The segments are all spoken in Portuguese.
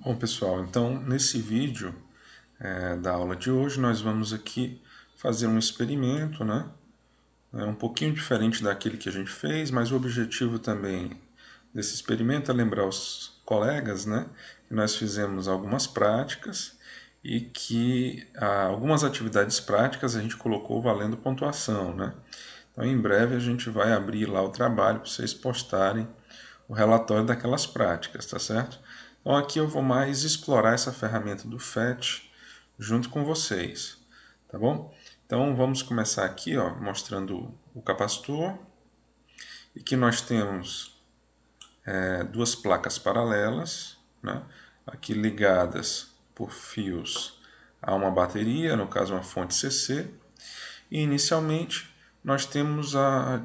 Bom, pessoal, então nesse vídeo da aula de hoje nós vamos aqui fazer um experimento, né? É um pouquinho diferente daquele que a gente fez, mas o objetivo também desse experimento é lembrar os colegas, né, que nós fizemos algumas práticas e que algumas atividades práticas a gente colocou valendo pontuação, né? Então em breve a gente vai abrir lá o trabalho para vocês postarem o relatório daquelas práticas, tá certo? Então aqui eu vou mais explorar essa ferramenta do FET junto com vocês, tá bom? Então vamos começar aqui, ó, mostrando o capacitor e que nós temos duas placas paralelas, né, aqui ligadas por fios a uma bateria, no caso uma fonte CC, e inicialmente nós temos a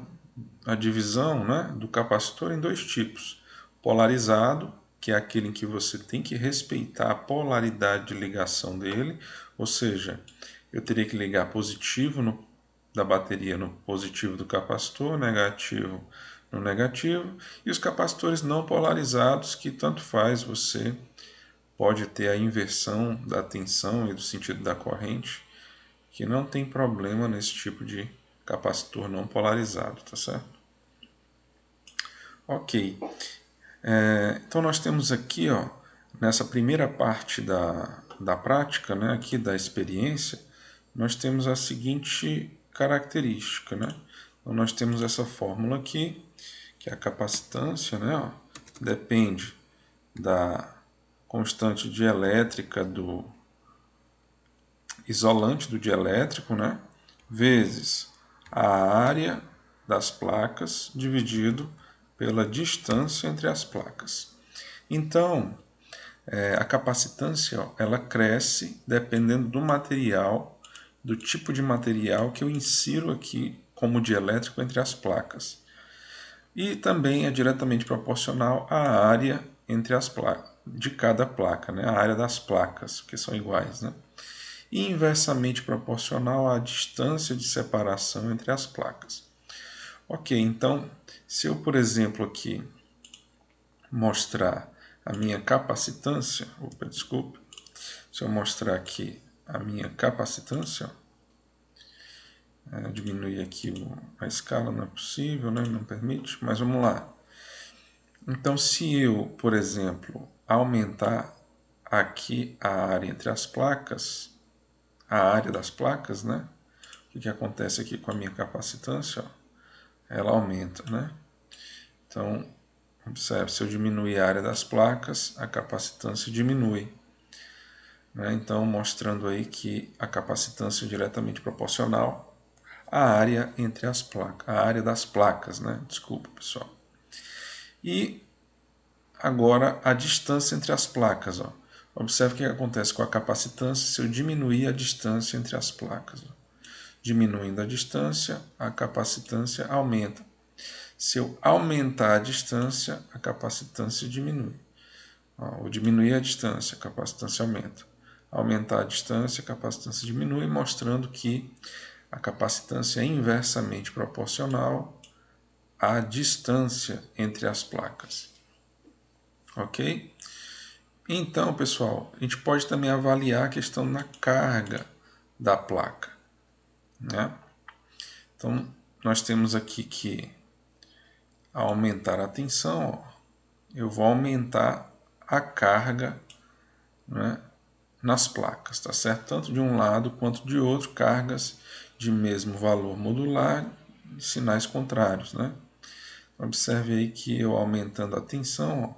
divisão, né, do capacitor em dois tipos: polarizado, que é aquele em que você tem que respeitar a polaridade de ligação dele, ou seja, eu teria que ligar positivo da bateria no positivo do capacitor, negativo no negativo, e os capacitores não polarizados, que tanto faz, você pode ter a inversão da tensão e do sentido da corrente, que não tem problema nesse tipo de capacitor não polarizado, tá certo? Ok, então nós temos aqui, ó, nessa primeira parte da prática, né, aqui da experiência, nós temos a seguinte característica, né? Então nós temos essa fórmula aqui, que é a capacitância, né, ó, depende da constante dielétrica do isolante do dielétrico, né, vezes a área das placas dividido pela distância entre as placas. Então, a capacitância ela cresce dependendo do material, do tipo de material que eu insiro aqui como dielétrico entre as placas. E também é diretamente proporcional à área entre as placas, de cada placa, né? A área das placas, que são iguais, né? E inversamente proporcional à distância de separação entre as placas. Ok, então, se eu, por exemplo, aqui mostrar a minha capacitância, desculpe, se eu mostrar aqui a minha capacitância, diminuir aqui a escala, não é possível, né? Não permite, mas vamos lá. Então, se eu, por exemplo, aumentar aqui a área entre as placas, a área das placas, né? O que acontece aqui com a minha capacitância? Ó, ela aumenta, né? Então, observe, se eu diminuir a área das placas, a capacitância diminui. Né? Então, mostrando aí que a capacitância é diretamente proporcional à área entre as placas, a área das placas, né? Desculpa, pessoal. E agora a distância entre as placas, ó. Observe o que acontece com a capacitância se eu diminuir a distância entre as placas. Ó. Diminuindo a distância, a capacitância aumenta. Se eu aumentar a distância, a capacitância diminui. Ó, ou diminuir a distância, a capacitância aumenta. Aumentar a distância, a capacitância diminui, mostrando que a capacitância é inversamente proporcional à distância entre as placas. Ok? Então, pessoal, a gente pode também avaliar a questão da carga da placa. Né? Então, nós temos aqui que ao aumentar a tensão, ó, eu vou aumentar a carga, né, nas placas, tá certo? Tanto de um lado quanto de outro, cargas de mesmo valor modular e sinais contrários, né? Observe aí que eu aumentando a tensão,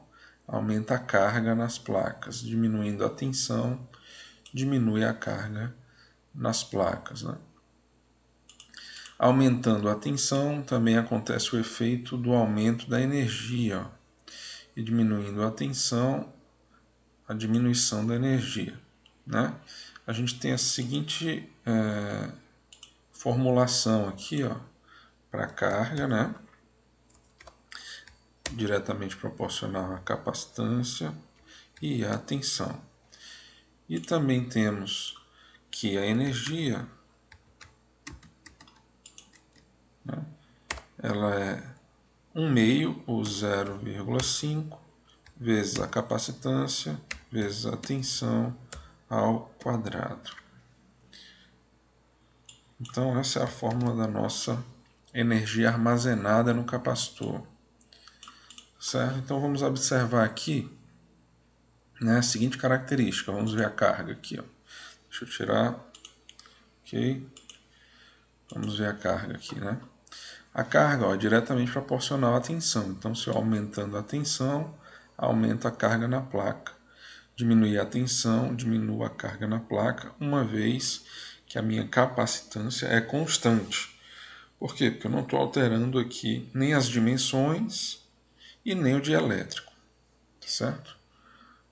ó, aumenta a carga nas placas, diminuindo a tensão, diminui a carga nas placas, né? Aumentando a tensão, também acontece o efeito do aumento da energia, ó, e diminuindo a tensão, a diminuição da energia. Né? A gente tem a seguinte formulação aqui, para carga, né? Diretamente proporcional à capacitância e à tensão. E também temos que a energia, né, ela é 1 meio ou 0,5 vezes a capacitância vezes a tensão ao quadrado. Então, essa é a fórmula da nossa energia armazenada no capacitor. Certo? Então, vamos observar aqui, né, a seguinte característica. Vamos ver a carga aqui. Ó. Deixa eu tirar. Ok. Vamos ver a carga aqui, né? A carga, ó, é diretamente proporcional à tensão. Então, se eu aumentando a tensão, aumento a carga na placa. Diminuir a tensão, diminuo a carga na placa, uma vez que a minha capacitância é constante. Por quê? Porque eu não estou alterando aqui nem as dimensões e nem o dielétrico, certo?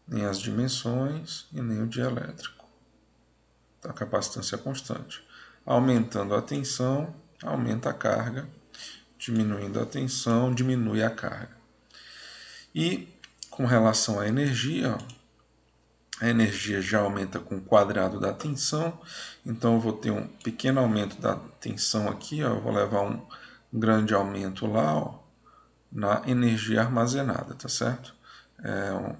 Nem as dimensões e nem o dielétrico. Então, a capacitância é constante. Aumentando a tensão, aumenta a carga. Diminuindo a tensão, diminui a carga. E com relação à energia, a energia já aumenta com o quadrado da tensão, então eu vou ter um pequeno aumento da tensão aqui, ó, eu vou levar um grande aumento lá, ó, na energia armazenada, tá certo? É um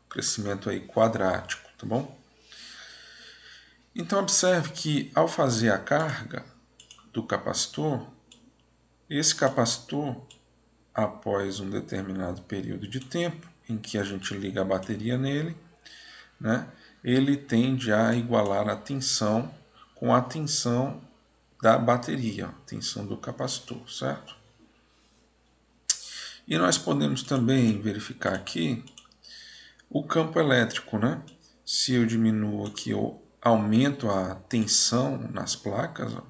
crescimento aí quadrático, tá bom? Então observe que ao fazer a carga do capacitor, esse capacitor, após um determinado período de tempo em que a gente liga a bateria nele, né, ele tende a igualar a tensão com a tensão da bateria, a tensão do capacitor, certo? E nós podemos também verificar aqui o campo elétrico, né? Se eu diminuo aqui ou aumento a tensão nas placas, ó,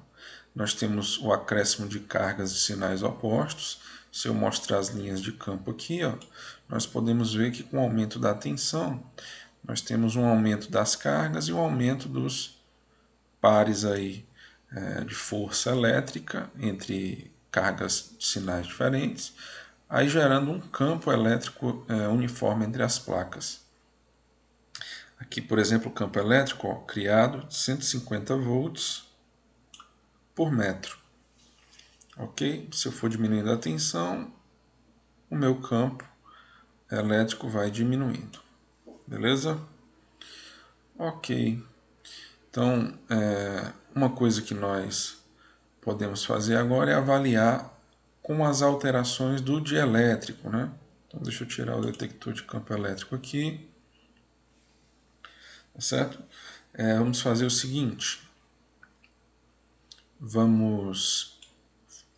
nós temos o acréscimo de cargas e sinais opostos. Se eu mostrar as linhas de campo aqui, ó, nós podemos ver que com o aumento da tensão, nós temos um aumento das cargas e um aumento dos pares aí, de força elétrica entre cargas de sinais diferentes, aí gerando um campo elétrico uniforme entre as placas. Aqui, por exemplo, o campo elétrico, ó, criado de 150 volts por metro. Ok? Se eu for diminuindo a tensão, o meu campo elétrico vai diminuindo. Beleza? Ok. Então, uma coisa que nós podemos fazer agora é avaliar com as alterações do dielétrico, né? Então, deixa eu tirar o detector de campo elétrico aqui. Tá certo? Vamos fazer o seguinte. Vamos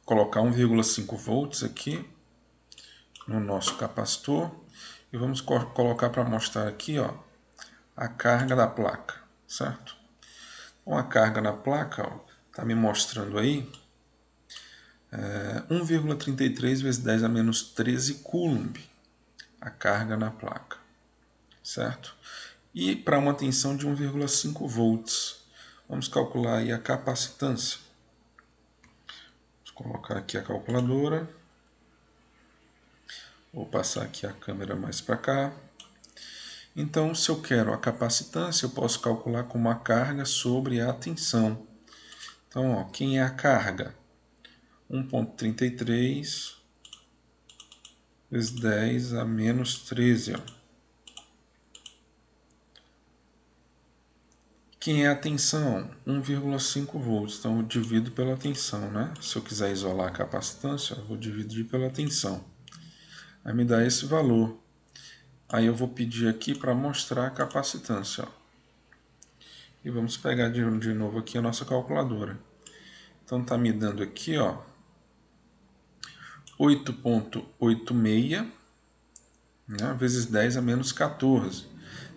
colocar 1,5 volts aqui no nosso capacitor e vamos colocar para mostrar aqui, ó, a carga da placa, certo? Então, a carga na placa está me mostrando aí 1,33 vezes 10 a menos 13 coulomb, a carga na placa, certo? E para uma tensão de 1,5 volts, vamos calcular aí a capacitância. Vamos colocar aqui a calculadora. Vou passar aqui a câmera mais para cá. Então, se eu quero a capacitância, eu posso calcular como a carga sobre a tensão. Então, ó, quem é a carga? 1,33 vezes 10 a menos 13. Ó. Quem é a tensão? 1,5 volts. Então, eu divido pela tensão, né? Se eu quiser isolar a capacitância, eu vou dividir pela tensão. Aí me dá esse valor. Aí eu vou pedir aqui para mostrar a capacitância. Ó. E vamos pegar de novo aqui a nossa calculadora. Então está me dando aqui, ó, 8,86, né, vezes 10 a menos 14.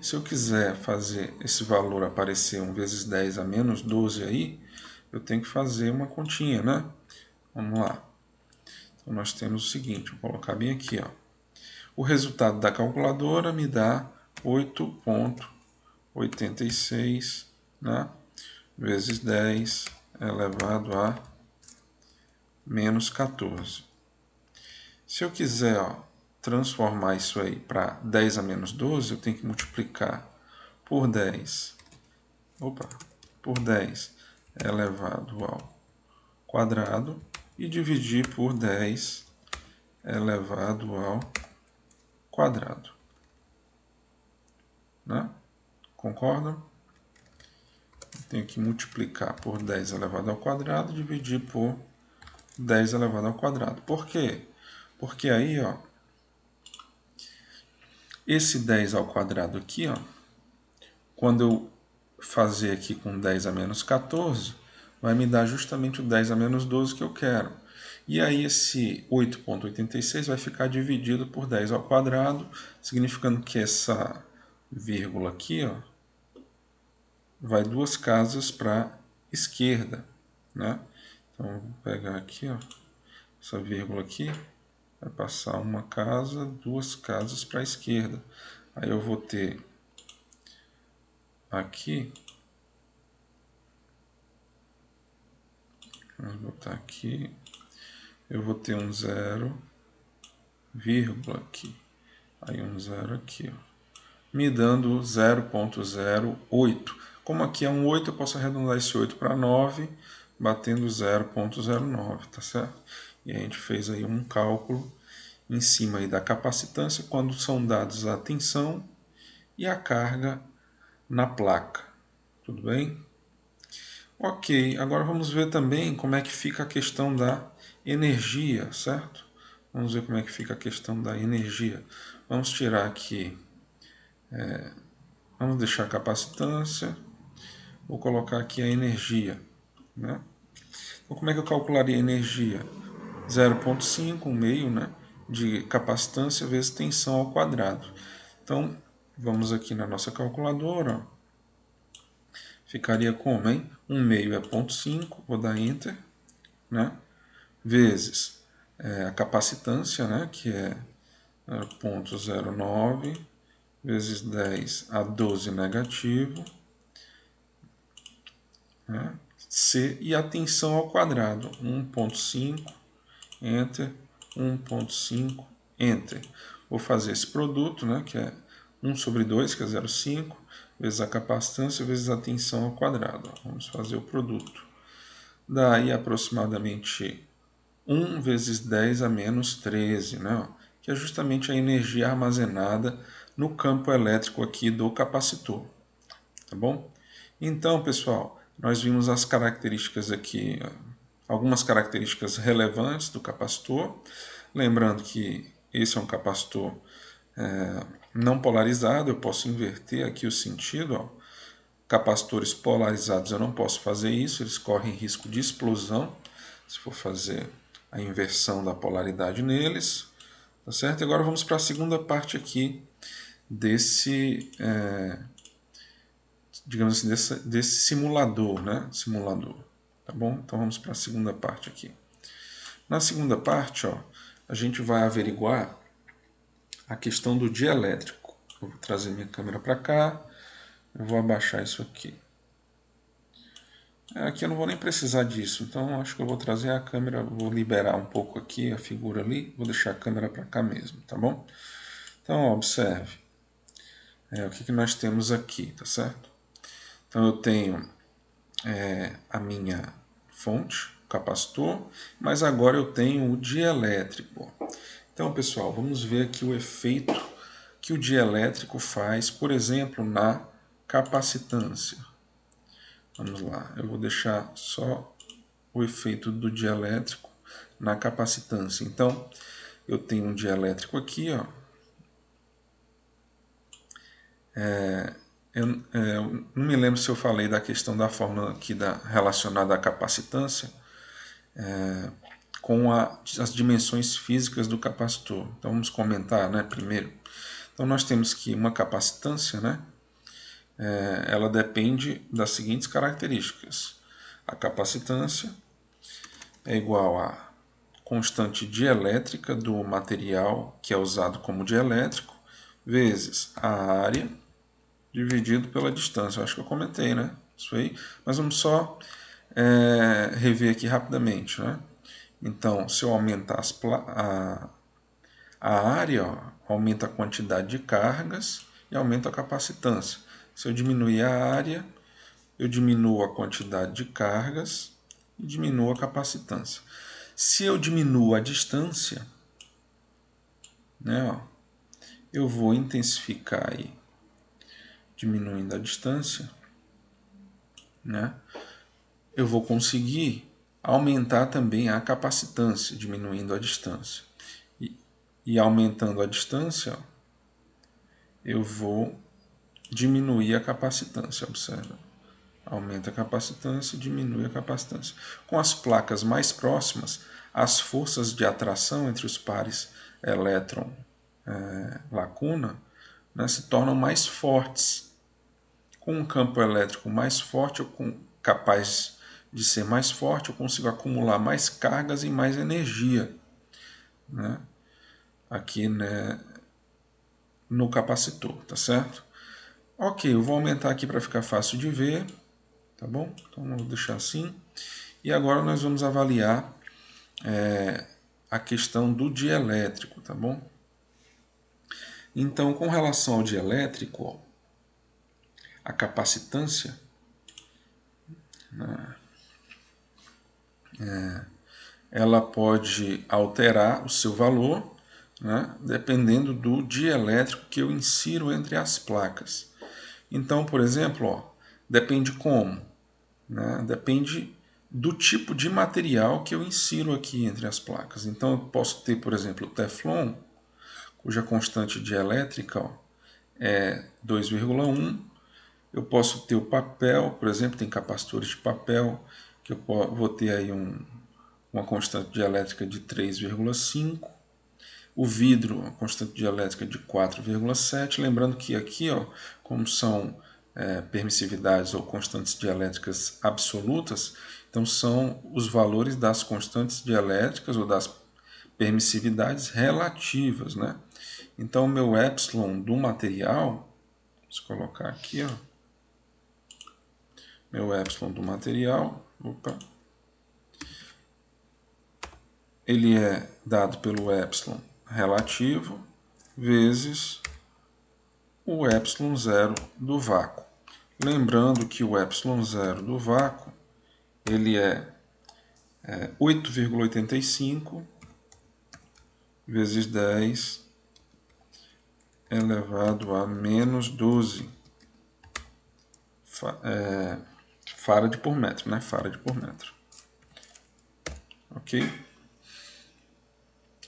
Se eu quiser fazer esse valor aparecer 1 vezes 10 a menos 12 aí, eu tenho que fazer uma continha, né? Vamos lá. Então nós temos o seguinte, vou colocar bem aqui, ó. O resultado da calculadora me dá 8,86, né, vezes 10 elevado a menos 14. Se eu quiser, ó, transformar isso aí para 10 a menos 12, eu tenho que multiplicar por 10. Por 10 elevado ao quadrado e dividir por 10 elevado ao quadrado. né? Concordam? Tenho que multiplicar por 10 elevado ao quadrado, dividir por 10 elevado ao quadrado. Por quê? Porque aí, ó, esse 10 ao quadrado aqui, ó, quando eu fazer aqui com 10 a menos 14, vai me dar justamente o 10 a menos 12 que eu quero. E aí esse 8,86 vai ficar dividido por 10 ao quadrado, significando que essa vírgula aqui, ó, vai 2 casas para a esquerda, né? Então, eu vou pegar aqui, ó, essa vírgula aqui, vai passar 1 casa, 2 casas para a esquerda. Aí eu vou ter aqui, vamos botar aqui, eu vou ter um 0, vírgula aqui, aí um 0 aqui, ó, me dando 0,08. Como aqui é um 8, eu posso arredondar esse 8 para 9, batendo 0,09, tá certo? E a gente fez aí um cálculo em cima aí da capacitância quando são dados a tensão e a carga na placa. Tudo bem? Ok, agora vamos ver também como é que fica a questão da energia, certo? Vamos ver como é que fica a questão da energia. Vamos tirar aqui, vamos deixar a capacitância, vou colocar aqui a energia, né? Então, como é que eu calcularia a energia? 0,5, um meio, né, de capacitância vezes tensão ao quadrado. Então, vamos aqui na nossa calculadora, ó. Ficaria como, hein? 1 meio é 0,5, vou dar Enter, né? Vezes a capacitância, né, que é 0,09, vezes 10 a 12 negativo, né? C, e a tensão ao quadrado, 1,5, Enter, 1,5, Enter. Vou fazer esse produto, né, que é 1 sobre 2, que é 0,5, vezes a capacitância, vezes a tensão ao quadrado. Vamos fazer o produto. Dá aí aproximadamente 1 vezes 10 a menos 13, né, que é justamente a energia armazenada no campo elétrico aqui do capacitor. Tá bom? Então, pessoal, nós vimos as características aqui, algumas características relevantes do capacitor. Lembrando que esse é um capacitor não polarizado, eu posso inverter aqui o sentido. Ó. Capacitores polarizados eu não posso fazer isso, eles correm risco de explosão se for fazer a inversão da polaridade neles. Tá certo? Agora vamos para a segunda parte aqui desse, digamos assim, desse simulador, né? Simulador. Tá bom? Então vamos para a segunda parte aqui. Na segunda parte, ó, a gente vai averiguar a questão do dielétrico. Eu vou trazer minha câmera para cá, eu vou abaixar isso aqui. Aqui eu não vou nem precisar disso, então acho que eu vou trazer a câmera, vou liberar um pouco aqui a figura ali, vou deixar a câmera para cá mesmo, tá bom? Então, ó, observe o que nós temos aqui, tá certo? Então eu tenho a minha fonte, o capacitor, mas agora eu tenho o dielétrico. Então, pessoal, vamos ver aqui o efeito que o dielétrico faz, por exemplo, na capacitância. Vamos lá, eu vou deixar só o efeito do dielétrico na capacitância. Então, eu tenho um dielétrico aqui, ó. Eu não me lembro se eu falei da questão da fórmula aqui relacionada à capacitância com as dimensões físicas do capacitor. Então, vamos comentar, né, primeiro. Então, nós temos que uma capacitância, né, ela depende das seguintes características. A capacitância é igual a constante dielétrica do material que é usado como dielétrico, vezes a área, dividido pela distância. Eu acho que eu comentei, né? Isso aí. Mas vamos só rever aqui rapidamente, né? Então, se eu aumentar a área, ó, aumenta a quantidade de cargas e aumenta a capacitância. Se eu diminuir a área, eu diminuo a quantidade de cargas e diminuo a capacitância. Se eu diminuo a distância, né, ó, eu vou intensificar aí diminuindo a distância, né, eu vou conseguir aumentar também a capacitância, diminuindo a distância. E aumentando a distância, eu vou diminuir a capacitância, observa. Aumenta a capacitância e diminui a capacitância. Com as placas mais próximas, as forças de atração entre os pares elétron-lacuna, né, se tornam mais fortes. Com um campo elétrico mais forte, capaz de ser mais forte, eu consigo acumular mais cargas e mais energia, né, aqui, né, no capacitor, tá certo? Ok, eu vou aumentar aqui para ficar fácil de ver, tá bom? Então vamos deixar assim. E agora nós vamos avaliar a questão do dielétrico, tá bom? Então, com relação ao dielétrico, ó, a capacitância, né, ela pode alterar o seu valor, né, dependendo do dielétrico que eu insiro entre as placas. Então, por exemplo, ó, depende como? Né, depende do tipo de material que eu insiro aqui entre as placas. Então, eu posso ter, por exemplo, o Teflon, cuja constante dielétrica, ó, é 2,1. Eu posso ter o papel, por exemplo, tem capacitores de papel, que eu vou ter aí uma constante dielétrica de 3,5. O vidro, uma constante dielétrica de 4,7. Lembrando que aqui, ó, como são permissividades ou constantes dielétricas absolutas, então são os valores das constantes dielétricas ou das permissividades relativas, né? Então, o meu epsilon do material, vou colocar aqui, ó, meu epsilon do material, ele é dado pelo epsilon relativo vezes o epsilon zero do vácuo. Lembrando que o epsilon zero do vácuo ele é 8,85 vezes 10 elevado a menos 12 farad por metro, né? Farad por metro. Ok?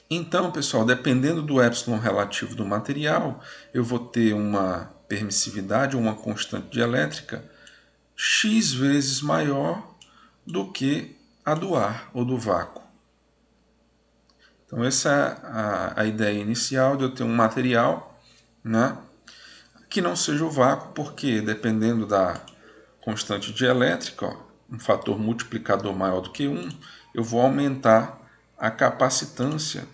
Então, pessoal, dependendo do epsilon relativo do material, eu vou ter uma permissividade, uma constante dielétrica x vezes maior do que a do ar ou do vácuo. Então, essa é a ideia inicial de eu ter um material, né, que não seja o vácuo, porque dependendo da constante dielétrica, ó, um fator multiplicador maior do que 1, eu vou aumentar a capacitância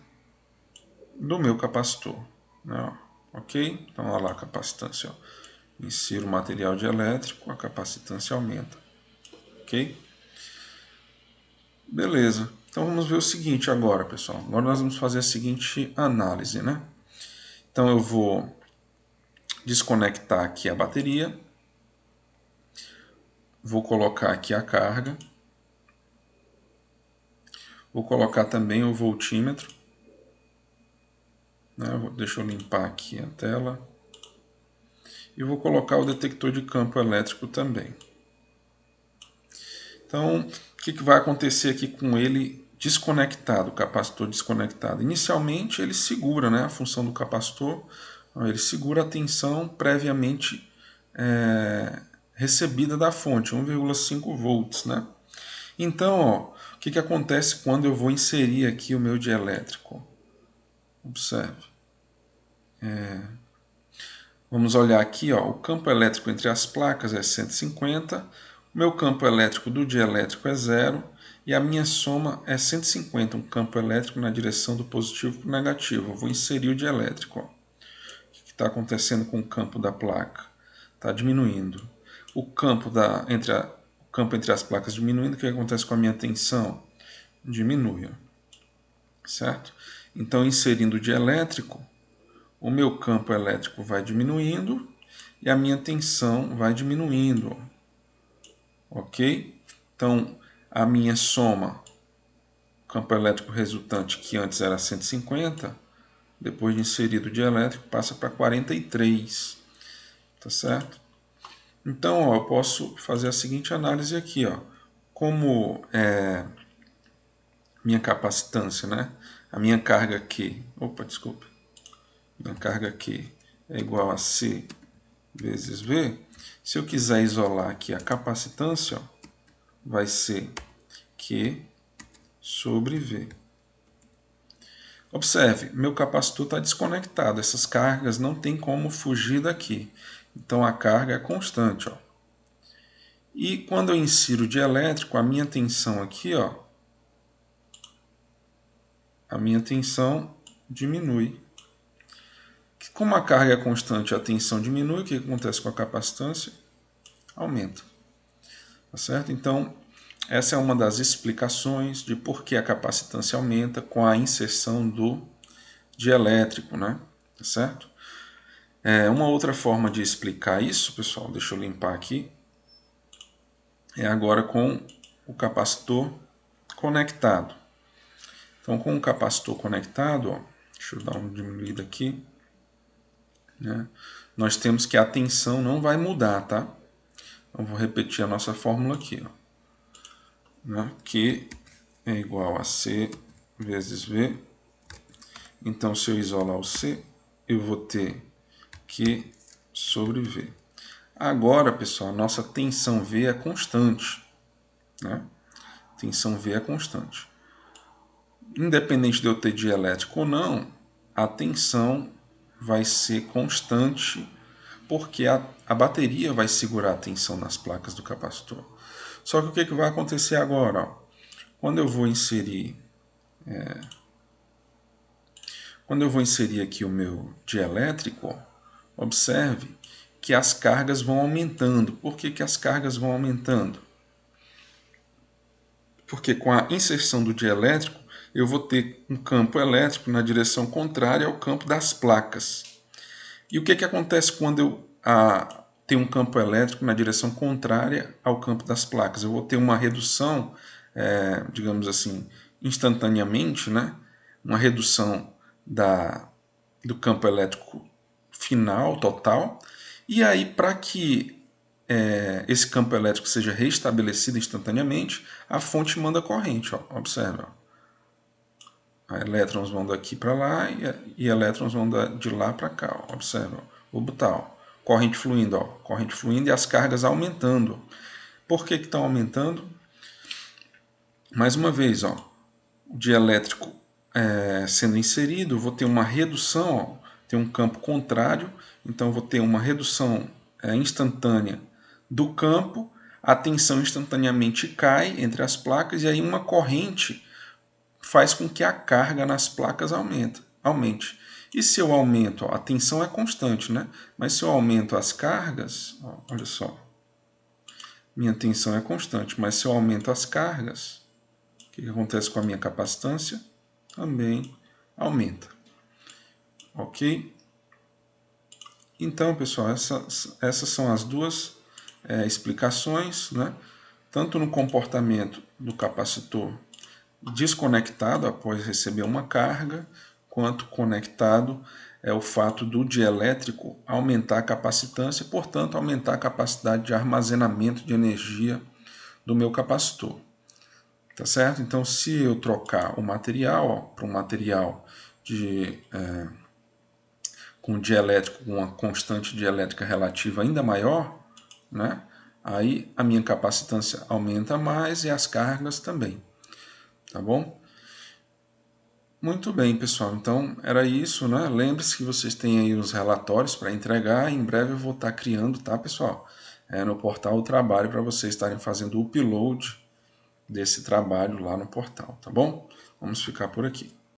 do meu capacitor, né? Ok? Então, olha lá a capacitância. Ó. Insiro o material dielétrico, a capacitância aumenta. Ok? Beleza. Então, vamos ver o seguinte agora, pessoal. Agora nós vamos fazer a seguinte análise, né? Então, eu vou desconectar aqui a bateria. Vou colocar aqui a carga. Vou colocar também o voltímetro. Né? Deixa eu limpar aqui a tela. E vou colocar o detector de campo elétrico também. Então, o que vai acontecer aqui com ele desconectado, o capacitor desconectado? Inicialmente, ele segura, né, a função do capacitor, ele segura a tensão previamente recebida da fonte, 1,5 volts. Né? Então, ó, o que acontece quando eu vou inserir aqui o meu dielétrico? Observe. Vamos olhar aqui, ó, o campo elétrico entre as placas é 150, o meu campo elétrico do dielétrico é 0 e a minha soma é 150, um campo elétrico na direção do positivo para o negativo. Eu vou inserir o dielétrico. Ó. O que está acontecendo com o campo da placa? Está diminuindo. O campo entre as placas diminuindo, o que acontece com a minha tensão? Diminui. Ó. Certo? Então, inserindo o dielétrico, o meu campo elétrico vai diminuindo e a minha tensão vai diminuindo. Ok? Então, a minha soma, campo elétrico resultante, que antes era 150, depois de inserido o dielétrico, passa para 43. Tá certo? Então, ó, eu posso fazer a seguinte análise aqui, ó. Como minha capacitância, né? A minha carga Q, minha carga Q é igual a C vezes V. Se eu quiser isolar aqui a capacitância, ó, vai ser Q sobre V. Observe, meu capacitor está desconectado, essas cargas não tem como fugir daqui. Então a carga é constante. Ó. E quando eu insiro o dielétrico, a minha tensão aqui, ó, a minha tensão diminui. Como a carga é constante, a tensão diminui, o que acontece com a capacitância? Aumenta. Tá certo? Então, essa é uma das explicações de por que a capacitância aumenta com a inserção do dielétrico, né? Tá certo? Uma outra forma de explicar isso, pessoal, deixa eu limpar aqui, é agora com o capacitor conectado. Então, com o capacitor conectado, ó, deixa eu dar uma diminuída aqui, né? Nós temos que a tensão não vai mudar, tá? Então, vou repetir a nossa fórmula aqui, ó, né? Q é igual a C vezes V. Então, se eu isolar o C, eu vou ter Q sobre V. Agora, pessoal, a nossa tensão V é constante, né? Tensão V é constante. Independente de eu ter dielétrico ou não, a tensão vai ser constante porque a bateria vai segurar a tensão nas placas do capacitor. Só que o que vai acontecer agora? Ó? Quando eu vou inserir aqui o meu dielétrico, observe que as cargas vão aumentando. Por que as cargas vão aumentando? Porque com a inserção do dielétrico, eu vou ter um campo elétrico na direção contrária ao campo das placas. E o que acontece quando eu tenho um campo elétrico na direção contrária ao campo das placas? Eu vou ter uma redução, digamos assim, instantaneamente, né? Uma redução do campo elétrico final, total. E aí, para que esse campo elétrico seja restabelecido instantaneamente, a fonte manda corrente. Ó. Observa. Elétrons vão daqui para lá e elétrons vão de lá para cá. Ó. Observa. Vou botar ó, corrente fluindo. Ó. Corrente fluindo e as cargas aumentando. Por que estão aumentando? Mais uma vez, ó, o dielétrico sendo inserido, eu vou ter uma redução, ó, tem um campo contrário, então eu vou ter uma redução instantânea do campo, a tensão instantaneamente cai entre as placas e aí uma corrente faz com que a carga nas placas aumente. E se eu aumento, ó, a tensão é constante, né? Mas se eu aumento as cargas, ó, olha só, minha tensão é constante, mas se eu aumento as cargas, o que acontece com a minha capacitância? Também aumenta. Ok? Então, pessoal, essas são as duas explicações, né? Tanto no comportamento do capacitor desconectado após receber uma carga, quanto conectado é o fato do dielétrico aumentar a capacitância, portanto, aumentar a capacidade de armazenamento de energia do meu capacitor. Tá certo? Então, se eu trocar o material para um material com dielétrico, com uma constante dielétrica relativa ainda maior, né? Aí a minha capacitância aumenta mais e as cargas também. Tá bom? Muito bem, pessoal. Então, era isso, né? Lembre-se que vocês têm aí os relatórios para entregar. Em breve eu vou estar criando, tá, pessoal? No portal o trabalho para vocês estarem fazendo o upload desse trabalho lá no portal, tá bom? Vamos ficar por aqui.